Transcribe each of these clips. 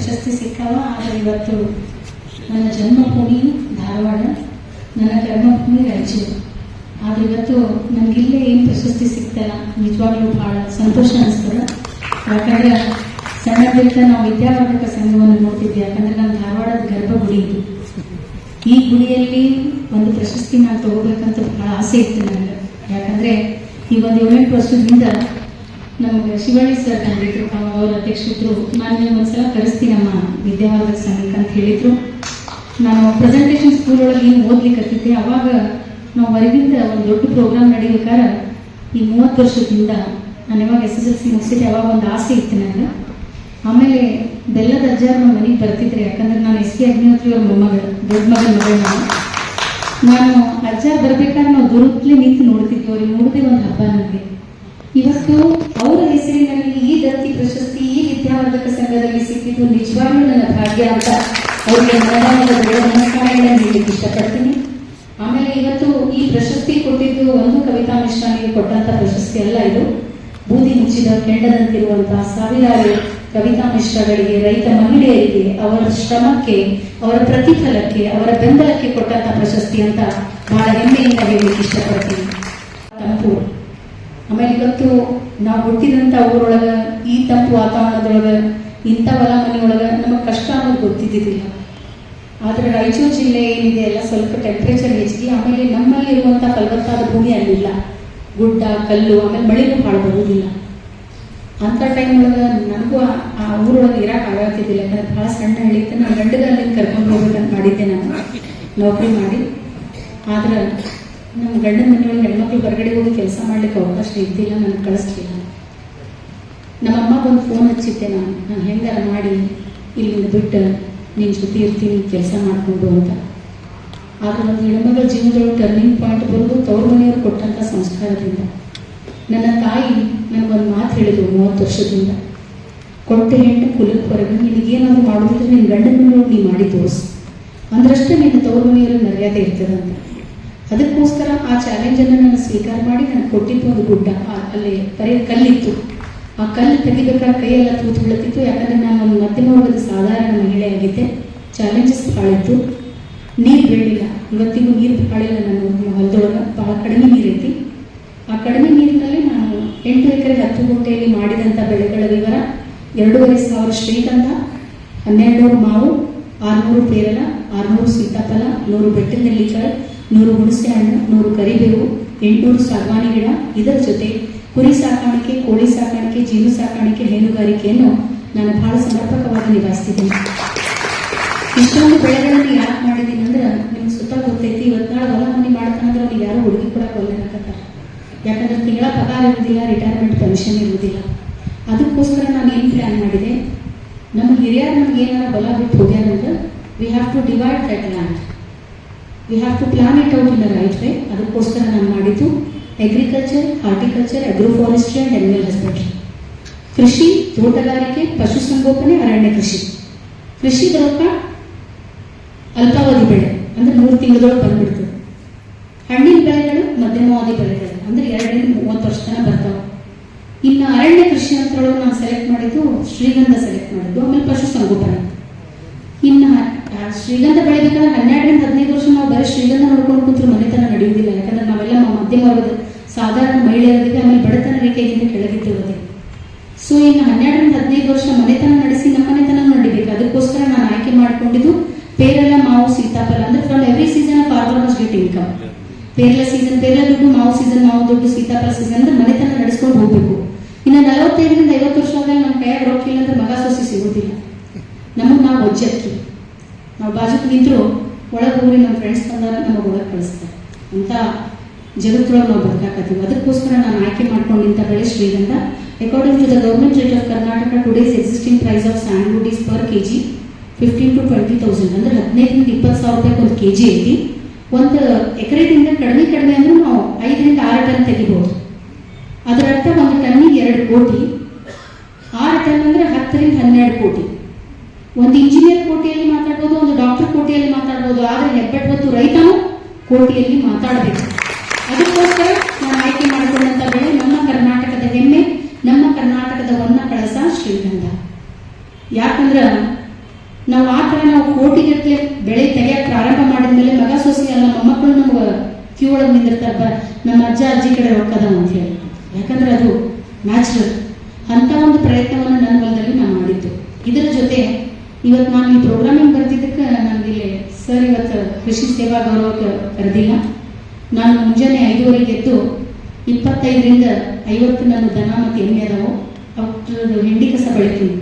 ಪ್ರಶಸ್ತಿ ಸಿಕ್ಕಾವ. ಆದರೆ ಇವತ್ತು ನನ್ನ ಜನ್ಮಭೂಮಿ ಧಾರವಾಡ, ನನ್ನ ಕರ್ಮಭೂಮಿ ರಾಯಚೂರು. ಆದ್ರೆ ಇವತ್ತು ನನಗಿಲ್ಲೇ ಏನು ಪ್ರಶಸ್ತಿ ಸಿಗ್ತಲ್ಲ, ನಿಜವಾಗ್ಲೂ ಬಹಳ ಸಂತೋಷ ಅನಿಸ್ತದೆ. ಯಾಕಂದ್ರೆ ಸಣ್ಣದಿರ್ತ ನಾವು ವಿದ್ಯಾವರ್ಧಕ ಸಂಘವನ್ನು ನೋಡ್ತಿದ್ವಿ. ಯಾಕಂದ್ರೆ ನಮ್ಮ ಧಾರವಾಡದ ಗರ್ಭಗುಡಿ ಇದು. ಈ ಗುಡಿಯಲ್ಲಿ ಒಂದು ಪ್ರಶಸ್ತಿ ನಾನು ತಗೋಬೇಕಂತ ಬಹಳ ಆಸೆ ಇತ್ತು ನನಗೆ. ಯಾಕಂದ್ರೆ ಈ ಒಂದು 7-8 ವರ್ಷದಿಂದ ನಮಗೆ ಶಿವಳ್ಳಿ ಸರ್ ಬಂದಿದ್ರು, ಅವ್ರ ಅಧ್ಯಕ್ಷರು. ನಾನು ಒಂದ್ಸಲ ಕರೆಸ್ತೀನಿ ನಮ್ಮ ವಿದ್ಯಾವರ್ಧಕ ಸಂಘಕ್ಕೆ ಅಂತ ಹೇಳಿದ್ರು. ನಾನು ಪ್ರೆಸೆಂಟೇಷನ್ ಸ್ಕೂಲ್ ಒಳಗೆ ಏನು ಓದ್ಲಿಕ್ಕೆ ಅವಾಗ ನಾವು ಹೊರಗಿಂದ ಒಂದು ದೊಡ್ಡ ಪ್ರೋಗ್ರಾಮ್ ನಡೆಯಬೇಕಾದ್ರೆ ಈ 30 ವರ್ಷದಿಂದ ನಾನು ಯಾವಾಗ SSLC ಮುಗಿಸಿದ್ದೆ ಅವಾಗ ಒಂದು ಆಸೆ ಇತ್ತು ನನಗೆ. ಆಮೇಲೆ ಬೆಲ್ಲದ ಅಜ್ಜಾರ ನಮ್ಮ ಮನೆಗೆ ಬರ್ತಿದ್ರೆ. ಯಾಕಂದ್ರೆ ನಾನು SK ಅಗ್ನಿಹೋತ್ರಿ ಅವ್ರ ಮೊಮ್ಮಗಳು, ದೊಡ್ಡ ಮಗನ ಮಗಳು. ನಾನು ಅಜ್ಜಾರ್ ಬರ್ಬೇಕಾದ್ರೆ ನಾವು ದೂರತ್ಲೆ ನಿಂತು ನೋಡ್ತಿದ್ವಿ. ಅವ್ರಿಗೆ ನೋಡದೆ ಒಂದು ಹಬ್ಬ ನನಗೆ. ಇವತ್ತು ಅವರ ಹೆಸರಿನಲ್ಲಿ ಈ ದತ್ತಿ ಪ್ರಶಸ್ತಿ ಈ ವಿದ್ಯಾವರ್ಧಕ ಸಂಘದಲ್ಲಿ ಸಿಕ್ಕಿದ್ದು ನಿಜವಾಗ್ಲೂ ನನ್ನ ಭಾಗ್ಯ ಅಂತ ಅವರಿಗೆ ನಮಸ್ಕಾರಗಳನ್ನು ನೀಡಲಿಕ್ಕೆ ಇಷ್ಟಪಡ್ತೀನಿ. ಆಮೇಲೆ ಇವತ್ತು ಈ ಪ್ರಶಸ್ತಿ ಕೊಟ್ಟಿದ್ದು ಒಂದು ಕವಿತಾ ಮಿಶ್ರಾನಿಗೆ ಕೊಟ್ಟಂತ ಪ್ರಶಸ್ತಿ ಅಲ್ಲ, ಇದು ಬೂದಿ ಮುಚ್ಚಿದ ಕೆಂಡದಂತಿರುವಂತಹ ಸಾವಿರಾರು ಕವಿತಾ ಮಿಶ್ರಗಳಿಗೆ, ರೈತ ಮಹಿಳೆಯರಿಗೆ, ಅವರ ಶ್ರಮಕ್ಕೆ, ಅವರ ಪ್ರತಿಫಲಕ್ಕೆ, ಅವರ ಬೆಂಬಲಕ್ಕೆ ಕೊಟ್ಟಂತ ಪ್ರಶಸ್ತಿ ಅಂತ ಬಹಳ ಹೆಮ್ಮೆಯಿಂದ ಹೇಳಲಿಕ್ಕೆ ಇಷ್ಟಪಡ್ತೀನಿ. ತಂಪು. ಆಮೇಲೆ ಇವತ್ತು ನಾವು ಹುಟ್ಟಿದಂತ ಊರೊಳಗ ಈ ತಂಪು ವಾತಾವರಣದೊಳಗ ಇಂಥ ಹೊಲ ಮನೆಯೊಳಗ ನಮಗೆ ಕಷ್ಟ ಅನ್ನೋದು ಗೊತ್ತಿದ್ದಿಲ್ಲ. ಆದ್ರೆ ರಾಯಚೂರು ಜಿಲ್ಲೆ ಏನಿದೆ ಎಲ್ಲ ಸ್ವಲ್ಪ ಟೆಂಪರೇಚರ್ ಹೆಚ್ಚಿಗೆ. ಆಮೇಲೆ ನಮ್ಮಲ್ಲಿ ಇರುವಂತಹ ಫಲವತ್ತಾದ ಭೂಮಿ ಅಲ್ಲಿಲ್ಲ, ಗುಡ್ಡ ಕಲ್ಲು, ಆಮೇಲೆ ಮಳೆನೂ ಭಾಳ ಬರುವುದಿಲ್ಲ. ಅಂಥ ಟೈಮ್ ಒಳಗೆ ನನಗೂ ಆ ಊರೊಳಗೆ ಇರಕ್ಕೆ ಆಗತ್ತಿದ್ದಿಲ್ಲ. ಯಾಕಂದ್ರೆ ಭಾಳ ಸಣ್ಣ ಹಳ್ಳಿತ್ತು. ನಾನು ಗಂಡಗ ಅಲ್ಲಿಂದ ಕರ್ಕೊಂಡು ಹೋಗ್ಬೇಕಂತ ಮಾಡಿದ್ದೆ ನಾನು ನೌಕರಿ ಮಾಡಿ. ಆದ್ರೆ ನಮ್ಮ ಗಂಡನ ಮನೆಯೊಳಗೆ ಹೆಣ್ಮಕ್ಳು ಹೊರಗಡೆ ಹೋಗಿ ಕೆಲಸ ಮಾಡ್ಲಿಕ್ಕೆ ಅವಕಾಶ ಇದ್ದಿಲ್ಲ, ನನಗೆ ಕಳಿಸ್ಲಿಲ್ಲ. ನಮ್ಮಮ್ಮ ಒಂದು ಫೋನ್ ಹಚ್ಚಿದ್ದೆ, ನಾನು ಹೆಂಗಾರ ಮಾಡಿ ಇಲ್ಲಿಂದ ಬಿಟ್ಟು ನಿನ್ನ ಜೊತೆ ಇರ್ತೀನಿ ಕೆಲಸ ಮಾಡಿಕೊಂಡು ಅಂತ. ಆದ್ರೆ ಒಂದು ಹೆಣ್ಮಗಳ ಜೀವನದೊಳಗೆ ಟರ್ನಿಂಗ್ ಪಾಯಿಂಟ್ ಬರೋದು ತವ್ರ ಮನೆಯವರು ಕೊಟ್ಟಂಥ ಸಂಸ್ಕಾರದಿಂದ. ನನ್ನ ತಾಯಿ ನನಗೊಂದು ಮಾತು ಹೇಳಿದ್ರು 30 ವರ್ಷದಿಂದ, ಕೊಟ್ಟ ಹೆಣ್ಣು ಕುಲಕ್ಕೆ ಹೊರಗೆ ನಿನಗೇನಾದ್ರು ಮಾಡೋದಿದ್ರೆ ನಿನ್ನ ಗಂಡನ ಮನೆಯೊಳಗೆ ನೀ ಮಾಡಿ ತೋರಿಸು, ಅಂದ್ರಷ್ಟೇ ನಿನ್ನ ತವ್ರ ಮನೆಯವ್ರಿಗೆ ಮರ್ಯಾದೆ ಇರ್ತದಂತ. ಅದಕ್ಕೋಸ್ಕರ ಆ ಚಾಲೆಂಜನ್ನು ನಾನು ಸ್ವೀಕಾರ ಮಾಡಿ ನನಗೆ ಕೊಟ್ಟಿದ್ದು ಒಂದು ಗುಡ್ಡ. ಅಲ್ಲಿ ಬರೀ ಕಲ್ಲಿತ್ತು. ಆ ಕಲ್ಲು ತೆಗಿಬೇಕಾದ್ರೆ ಕೈಯೆಲ್ಲ ತೂತು ಬೀಳುತ್ತಿತ್ತು. ಯಾಕಂದ್ರೆ ನಾನು ಒಂದು ಮಧ್ಯಮ ವರ್ಗದ ಸಾಧಾರಣ ಮಹಿಳೆಯಾಗಿದ್ದೆ. ಚಾಲೆಂಜಸ್ ಭಾಳಿತ್ತು. ನೀರು ಬೀಳಿಲ್ಲ, ಇವತ್ತಿಗೂ ನೀರು ಭಾಳಿಲ್ಲ. ನನ್ನ ಹೊಲದೊಳಗೆ ಭಾಳ ಕಡಿಮೆ ನೀರೈತಿ. ಆ ಕಡಿಮೆ ನೀರಿನಲ್ಲಿ ನಾನು 8 ಎಕರೆ 10 ಗುಂಟೆಯಲ್ಲಿ ಮಾಡಿದಂಥ ಬೆಳೆಗಳ ವಿವರ 2,500 ಶ್ರೀಗಂಧ, 1200 ಮಾವು, 600 ಪೇರಲ, 600 ಸೀತಾಫಲ, 100 ಬೆಟ್ಟದ ನೆಲ್ಲಿಕಾಯಿ, 100 ಹುಣಸೆ ಹಣ್ಣು, 100 ಕರಿಬೇವು, 800 ಸಾಗವಾನಿ ಗಿಡ. ಇದರ ಜೊತೆ ಕುರಿ ಸಾಕಾಣಿಕೆ, ಕೋಳಿ ಸಾಕಾಣಿಕೆ, ಜೀನು ಸಾಕಾಣಿಕೆ, ಹೈನುಗಾರಿಕೆಯನ್ನು ನಾನು ಬಹಳ ಸಮರ್ಪಕವಾಗಿ ನಿಭಾಯಿಸ್ತಿದ್ದೀನಿ. ಇಷ್ಟೊಂದು ಬೆಳೆಗಳನ್ನು ಯಾಕೆ ಮಾಡಿದ್ದೀನಿ ಅಂದ್ರೆ ನಿಮ್ಗೆ ಸುತ್ತ ಗೊತ್ತೈತಿ. ಇವತ್ತು ನಾಳೆ ಹೊಲ ಮನೆ ಮಾಡ್ತಾನಂದ್ರೆ ಅವ್ರಿಗೆ ಯಾರು ಹುಡುಗಿ ಕೊಡಕ್ಕೆ ಒಳ್ಳೆನಕತ್ತಾರೆ. ಯಾಕಂದ್ರೆ ತಿಂಗಳ ಪಗಾರ ಇರುವುದಿಲ್ಲ, ರಿಟೈರ್ಮೆಂಟ್ ಪೆನ್ಷನ್ ಇರುವುದಿಲ್ಲ. ಅದಕ್ಕೋಸ್ಕರ ನಾನು ಏನು ಪ್ಲ್ಯಾನ್ ಮಾಡಿದೆ, ನಮ್ಮ ಹಿರಿಯರು ನಮ್ಗೆ ಏನಾರ ಹೊಲ ಬಿಟ್ಟು ಹೋಗ್ಯಾರಂದ್ರೆ we have to divide that land, we have to plan it out in a right way. ಅದಕ್ಕೋಸ್ಕರ ನಾನು ಮಾಡಿದ್ದು agriculture, horticulture, agroforestry and animal husbandry. ಕೃಷಿ, ತೋಟಗಾರಿಕೆ, ಪಶುಸಂಗೋಪನೆ, ಅರಣ್ಯ ಕೃಷಿ. ಕೃಷಿದೊಳಗ ಅಲ್ಪಾವಧಿ ಬೆಳೆ ಅಂದ್ರೆ 3 ತಿಂಗಳೊಳಗೆ ಬಂದ್ಬಿಡ್ತದೆ. ಹಣ್ಣಿನ ಬೆಳೆಗಳು ಮಧ್ಯಮಾವಧಿ ಬೆಳೆಗಳು ಅಂದ್ರೆ 2-30 ವರ್ಷ ತನಕ ಬರ್ತಾವೆ. ಇನ್ನು ಅರಣ್ಯ ಕೃಷಿ ಅಂತರೊಳಗೆ ನಾನು ಸೆಲೆಕ್ಟ್ ಮಾಡಿದ್ದು ಶ್ರೀಗಂಧ ಸೆಲೆಕ್ಟ್ ಮಾಡಿದ್ದು. ಆಮೇಲೆ ಪಶುಸಂಗೋಪನೆ. ಇನ್ನು ಶ್ರೀಗಂಧ ಬೆಳೆಬೇಕಾದ್ರೆ 12-15 ವರ್ಷ ನಾವು ಬರೀ ಶ್ರೀಗಂಧ ನೋಡ್ಕೊಂಡು ಕೂತ್ರು ಮನೆತನ ನಡೆಯುವುದಿಲ್ಲ. ಯಾಕಂದ್ರೆ ನಾವೆಲ್ಲ ಮಧ್ಯಮ ವರ್ಗದ ಸಾಧಾರಣ ಮಹಿಳೆಯರಿಗೆ, ಆಮೇಲೆ ಬಡತನ ರೇಖೆಗಿಂತ ಕೆಳಗಿದ್ದೇವೆ. ಸೊ ಇನ್ನು 12-15 ವರ್ಷ ಮನೆತನ ನಡೆಸಿ ನಮ್ಮ ಮನೆತನ ನಡಿಬೇಕು. ಅದಕ್ಕೋಸ್ಕರ ನಾನು ಆಯ್ಕೆ ಮಾಡ್ಕೊಂಡಿದ್ದು ಪೇರಲ, ಮಾವು, ಸೀತಾಫಲ. ಅಂದ್ರೆ from every season farmer must get income. ಪೇರಲ ಸೀಸನ್ ಪೇರಲ ದುಡ್ಡು, ಮಾವು ಸೀಸನ್ ಮಾವು ದುಡ್ಡು, ಸೀತಾಫಲ ಸೀಸನ್ ಅಂದ್ರೆ ಮನೆತನ ನಡೆಸ್ಕೊಂಡು ಹೋಗ್ಬೇಕು. ಇನ್ನು 45-50 ವರ್ಷ ಆದಾಗ ನಮ್ಮ ಕೈಯಾಗ ರೊಕ್ಕಿಲ್ಲ ಅಂದ್ರೆ ಮಗ ಸೊಸಿ ಸಿಗುದಿಲ್ಲ. ನಮಗೆ ನಾವು ಒಜ್ಜಕ್ಕಿ, ನಾವು ಬಾಜುಕ್ ನಿಂತರು ಒಳಗೆ ಹೋಗಿ ನಮ್ಮ ಫ್ರೆಂಡ್ಸ್ ಬಂದಾಗ ನಮಗೆ ಒಳಗೆ ಕಳಿಸ್ತಾರೆ ಅಂತ ಜಗತ್ತೊಳಗೆ ನಾವು ಬದುಕಾಕತ್ತೀವಿ. ಅದಕ್ಕೋಸ್ಕರ ನಾನು ಆಯ್ಕೆ ಮಾಡ್ಕೊಂಡಿದ್ದ ಬೆಳೆ ಶ್ರೀಗಂಧ. According to the government rate of Karnataka, today's existing price of sandalwood is per kg 15,000 to 20,000. ಅಂದ್ರೆ 15,000 to 20,000 ರೂಪಾಯಿ ಒಂದು kg ಐತಿ. ಒಂದು ಎಕರೆದಿಂದ ಕಡಿಮೆ ಅಂದ್ರೆ ನಾವು 5-6 ಟನ್ ತೆಗಿಬಹುದು. ಅದರ ಅರ್ಥ ಒಂದು ಟನ್ನಿಗೆ 2 ಕೋಟಿ, 6 ಟನ್ ಅಂದ್ರೆ 10-12 ಕೋಟಿ. ಒಂದು ಇಂಜಿನಿಯರ್ ಕೋಟಿಯಲ್ಲಿ ಮಾತಾಡ್ಬೋದು, ಒಂದು ಡಾಕ್ಟರ್ ಕೋಟಿಯಲ್ಲಿ ಮಾತಾಡ್ಬೋದು. ಆದರೆ ಹೆಬ್ಬೆಟ್ಟು ರೈತನು ಕೋಟಿಯಲ್ಲಿ ಮಾತಾಡಬೇಕು. ಅದಕ್ಕೋಸ್ಕರ ನಾನು ಆಯ್ಕೆ ಮಾಡಿಕೊಂಡಂತ ಬೆಳೆ ನಮ್ಮ ಕರ್ನಾಟಕದ ಹೆಮ್ಮೆ, ನಮ್ಮ ಕರ್ನಾಟಕದ ಹೊನ್ನ ಕಳಸ ಶ್ರೀಗಂಧ. ಯಾಕಂದ್ರೆ ಕೋಟಿಗಟ್ಟಲೆ ಬೆಳೆ ತೆಗೆಯಕ್ಕೆ ಪ್ರಾರಂಭ ಮಾಡಿದ್ಮೇಲೆ ಮಗ ಸೊಸಿ ಅಲ್ಲ ಮೊಮ್ಮಕ್ಕಳು ನಮ್ಗೆ ಕ್ಯೂ ಒಳಗೆ ನಿಂದಿರ್ತಾರ, ನಮ್ಮ ಅಜ್ಜ ಅಜ್ಜಿ ಕಡೆ ರೊಕ್ಕದ ಅಂತ ಹೇಳಿ. ಯಾಕಂದ್ರೆ ಅದು ನ್ಯಾಚುರಲ್. ಅಂತ ಒಂದು ಪ್ರಯತ್ನವನ್ನು ನನ್ನ ಹೊಲದಲ್ಲಿ ನಾನು ಮಾಡಿದ್ದು. ಇದರ ಜೊತೆ ಇವತ್ತು ನಾನು ಈ ಪ್ರೋಗ್ರಾಮಿಂಗ್ ಬರ್ತಿದ್ದಕ್ಕೆ ನನಗೆ ಸರ್ ಇವತ್ತು ಕೃಷಿ ಸೇವಾ ಗೌರವಕ್ಕೆ ಕರೆದಿಲ್ಲ. ನಾನು ಮುಂಜಾನೆ 5:30 ಎದ್ದು 25ರಿಂದ 50 ನನ್ನ ದನ ಮತ್ತು ಎಮ್ಮೆ ಅದಾವು, ಅವ್ರದ್ದು ಹೆಂಡಿ ಕಸ ಬೆಳಿತೀನಿ.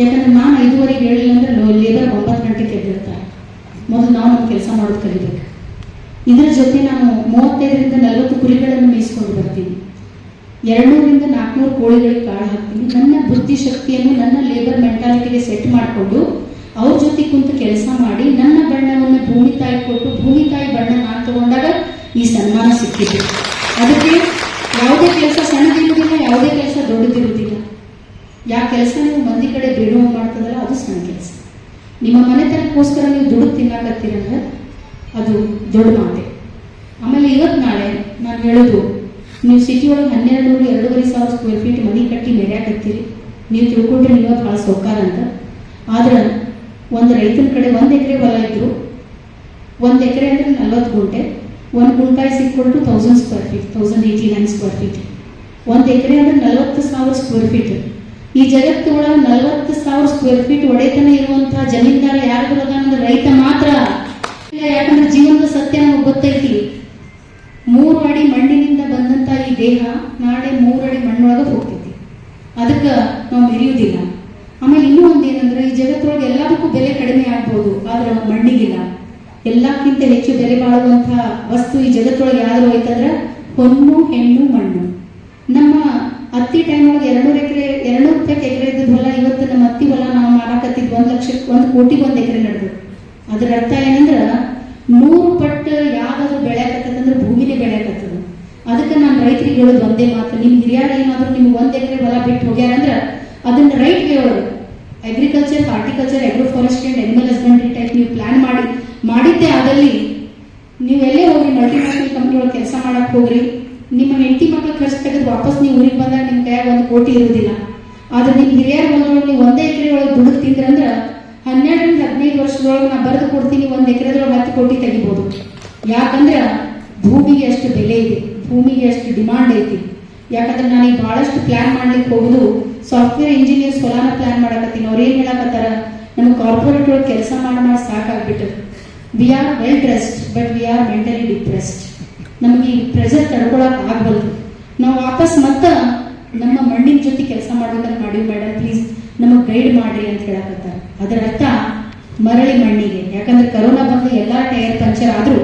ಯಾಕಂದ್ರೆ ನಾನು 5:30 ಹೇಳಿಲ್ಲ ಅಂದ್ರೆ ಲೇಬರ್ 9 ಗಂಟೆಗೆ ಎದ್ದಿರ್ತಾರೆ. ಮೊದಲು ನಾವು ನಮ್ಮ ಕೆಲಸ ಮಾಡೋದು ಕಲಿಬೇಕು. ಇದರ ಜೊತೆ ನಾನು 35ರಿಂದ 40 ಕುರಿಗಳನ್ನು ಮೇಯಿಸ್ಕೊಂಡು ಬರ್ತೀನಿ. 200ರಿಂದ 400 ಕೋಳಿಗಳಿಗೆ ಕಾಳು ಹಾಕ್ತೀನಿ. ನನ್ನ ಬುದ್ಧಿಶಕ್ತಿಯನ್ನು ನನ್ನ ಲೇಬರ್ ಮೆಂಟಾಲಿಟಿಗೆ ಸೆಟ್ ಮಾಡಿಕೊಂಡು ಅವ್ರ ಜೊತೆ ಕುಂತು ಕೆಲಸ ಮಾಡಿ ನನ್ನ ಬಣ್ಣವನ್ನು ಭೂಮಿ ತಾಯಿ ಕೊಟ್ಟು ಭೂಮಿ ತಾಯಿ ಬಣ್ಣ ನಾನು ತಗೊಂಡಾಗ ಈ ಸನ್ಮಾನ ಸಿಕ್ಕಿದೆ. ಅದಕ್ಕೆ ಯಾವುದೇ ಕೆಲಸ ಸಣ್ಣದಿರುವುದಿಲ್ಲ, ಯಾವುದೇ ಕೆಲಸ ದೊಡ್ಡದಿರುವುದಿಲ್ಲ. ಯಾವ ಕೆಲಸ ನೀವು ಮಂದಿ ಕಡೆ ಬೇಡುವ ಮಾಡ್ತದಲ್ಲ ಅದು ಸಣ್ಣ ಕೆಲಸ. ನಿಮ್ಮ ಮನೆತನಕ್ಕೋಸ್ಕರ ನೀವು ದುಡ್ಡು ತಿನ್ನಾಕತ್ತೀರಂದ್ರೆ ಅದು ದೊಡ್ಡ ಮಾತೆ. ಆಮೇಲೆ ಇವತ್ತು ನಾಳೆ ನಾನು ಹೇಳೋದು, ನೀವು ಸಿಟಿ ಒಳಗೆ 1200-2,500 ಸ್ಕ್ವೇರ್ ಫೀಟ್ ಮನೆ ಕಟ್ಟಿ ಮೆರ್ಯಾಕತ್ತೀರಿ. ನೀವು ತಿಳ್ಕೊಂಡ್ರೆ ನೀವು ಭಾಳ ಸೌಕಾರ ಅಂತ. ಆದ್ರೆ ಒಂದು ರೈತನ ಕಡೆ 1 ಎಕರೆ ಹೊಲ ಇದ್ರು, 1 ಎಕರೆ ಅಂದ್ರೆ 40 ಗುಂಟೆ, 1 ಗುಂಟಾಯಿ ಸಿಕ್ಕೊಟ್ಟು 1000 ಸ್ಕ್ವೇರ್ ಫೀಟ್, 1089 ಸ್ಕ್ವೇರ್ ಫೀಟ್. 1 ಎಕರೆ ಅಂದ್ರೆ 40,000 ಸ್ಕ್ವೇರ್ ಫೀಟ್. ಈ ಜಗತ್ತು ಒಳಗೆ 40,000 ಸ್ಕ್ವೇರ್ ಫೀಟ್ ಒಡೆತನ ಇರುವಂತಹ ಜಮೀನ್ದಾರ ಯಾರು ಅಂದ್ರೆ ರೈತ ಮಾತ್ರ. ಯಾಕಂದ್ರೆ ಜೀವನದ ಸತ್ಯ ನಮಗೆ ಗೊತ್ತೈತಿ. 3 ಅಡಿ ಮಣ್ಣಿನಿಂದ ಬಂದಂತ ಈ ದೇಹ ನಾಳೆ 3 ಅಡಿ ಮಣ್ಣೊಳಗೆ ಹೋಗ್ತೈತಿ. ಅದಕ್ಕೆ ನಾವು ಮೆರೆಯುವುದಿಲ್ಲ. ಆಮೇಲೆ ಇನ್ನೂ ಒಂದೇನಂದ್ರೆ ಈ ಜಗತ್ತೊಳಗೆ ಎಲ್ಲದಕ್ಕೂ ಬೆಲೆ ಕಡಿಮೆ ಆಗ್ಬೋದು, ಆದ್ರೆ ಮಣ್ಣಿಗಿಲ್ಲ. ಎಲ್ಲಕ್ಕಿಂತ ಹೆಚ್ಚು ಬೆಲೆ ಬಾಳುವಂತಹ ವಸ್ತು ಈ ಜಗತ್ತೊಳಗೆ ಯಾವ್ದು ಹೋಯ್ತಂದ್ರೆ ಹೊನ್ನು, ಹೆಣ್ಣು, ಮಣ್ಣು. ನಮ್ಮ ಹತ್ತಿ ಟೈಮ್ ಒಳಗೆ 200 ರೂಪಾಯಿಗೆ ಎಕರೆ ಇದ್ದ ಹೊಲ ಇವತ್ತು ನಮ್ಮ ಹತ್ತಿ ಹೊಲ ನಾವು ಮಾರಾಕತ್ತಿದ್ 1 ಕೋಟಿಗೆ 1 ಎಕರೆ ನಡೆದು. ಅದರ ಅರ್ಥ ಏನಂದ್ರ 100 ಪಟ್ಟು ಯಾವ್ದಾದ್ರು ಬೆಳೆಯಕತ್ತಂದ್ರೆ ಭೂಮಿನೇ ಬೆಳೆಯಕತ್ತದ. ಅದಕ್ಕೆ ನಾನು ರೈತರಿಗೆ ಹೇಳೋದು ಒಂದೇ ಮಾತು, ನಿಮ್ ಹಿರಿಯರು ಏನಾದ್ರು ನಿಮ್ಗೆ 1 ಎಕರೆ ಹೊಲ ಬಿಟ್ಟು ಹೋಗ್ಯಾರಂದ್ರ ಅದನ್ನ ರೈಟ್ಗೆ ಹೇಳೋದು. Agriculture, horticulture, agro forestry and animal husbandry type ನೀವು ಪ್ಲಾನ್ ಮಾಡಿದ್ದೆ ಆದಲ್ಲಿ ನೀವು ಎಲ್ಲೇ ಹೋಗಿ ಮಲ್ಟಿನ್ಯಾಷನಲ್ ಕಂಪ್ನಿ ಒಳಗೆ ಕೆಲಸ ಮಾಡಕ್ ಹೋಗ್ರಿ, ನಿಮ್ಮ ಹೆಂಡತಿ ಮಕ್ಕಳ ಖರ್ಚು ತೆಗೆದು ವಾಪಸ್ ನೀವು ಊರಿಗೆ ಬಂದಾಗ ನಿಮ್ ಕೈಯಾಗ 1 ಕೋಟಿ ಇರುವುದಿಲ್ಲ. ಆದ್ರೆ ನಿಮ್ ಹಿರಿಯರ ಹೊಲದೊಳಗೆ ನೀವು 1 ಎಕರೆ ಒಳಗೆ ದುಡ್ಡು ತಿಂದ್ರಂದ್ರ 12ರಿಂದ 15 ವರ್ಷದೊಳಗೆ ನಾ ಬರೆದು ಕೊಡ್ತೀನಿ 1 ಎಕರೆದೊಳಗೆ 10 ಕೋಟಿ ತೆಗಿಬಹುದು. ಯಾಕಂದ್ರೆ ಭೂಮಿಗೆ ಅಷ್ಟು ಬೆಲೆ ಇದೆ, ಭೂಮಿಗೆ ಅಷ್ಟು ಡಿಮಾಂಡ್ ಐತಿ. ಯಾಕಂದ್ರೆ ನಾನು ಈಗ ಬಹಳಷ್ಟು ಪ್ಲಾನ್ ಮಾಡ್ಲಿಕ್ಕೆ ಹೋಗುದು ಸಾಫ್ಟ್ವೇರ್ ಇಂಜಿನಿಯರ್ಸ್ ಹೊಲಾನ ಪ್ಲಾನ್ ಮಾಡಕತ್ತೀನಿ. ಅವ್ರು ಏನ್ ಹೇಳಕತ್ತಾರ, ನಮ್ಗೆ ಕಾರ್ಪೊರೇಟ್ ಒಳಗೆ ಕೆಲಸ ಮಾಡಿ ಸಾಕಾಗ್ಬಿಟ್ಟು we are well dressed but we are mentally depressed. ನಮಗೆ ಈ ಪ್ರೆಷರ್ ತಡ್ಕೊಳಕ್ ಆಗಬಲ್ದು. ನಾವು ವಾಪಸ್ ಮತ್ತ ನಮ್ಮ ಮಣ್ಣಿನ ಜೊತೆ ಕೆಲಸ ಮಾಡ್ಬೇಕಂತ ಮಾಡಿವಿ ಮೇಡಮ್, ಪ್ಲೀಸ್ ನಮಗೆ ಗೈಡ್ ಮಾಡ್ರಿ ಅಂತ ಹೇಳಕತ್ತಾರ. ಅದರ ಅರ್ಥ ಮರಳಿ ಮಣ್ಣಿಗೆ. ಯಾಕಂದ್ರೆ ಕರೋನಾ ಬಂದು ಎಲ್ಲಾ ಟೈರ್ ಪಂಚರ್ ಆದ್ರೂ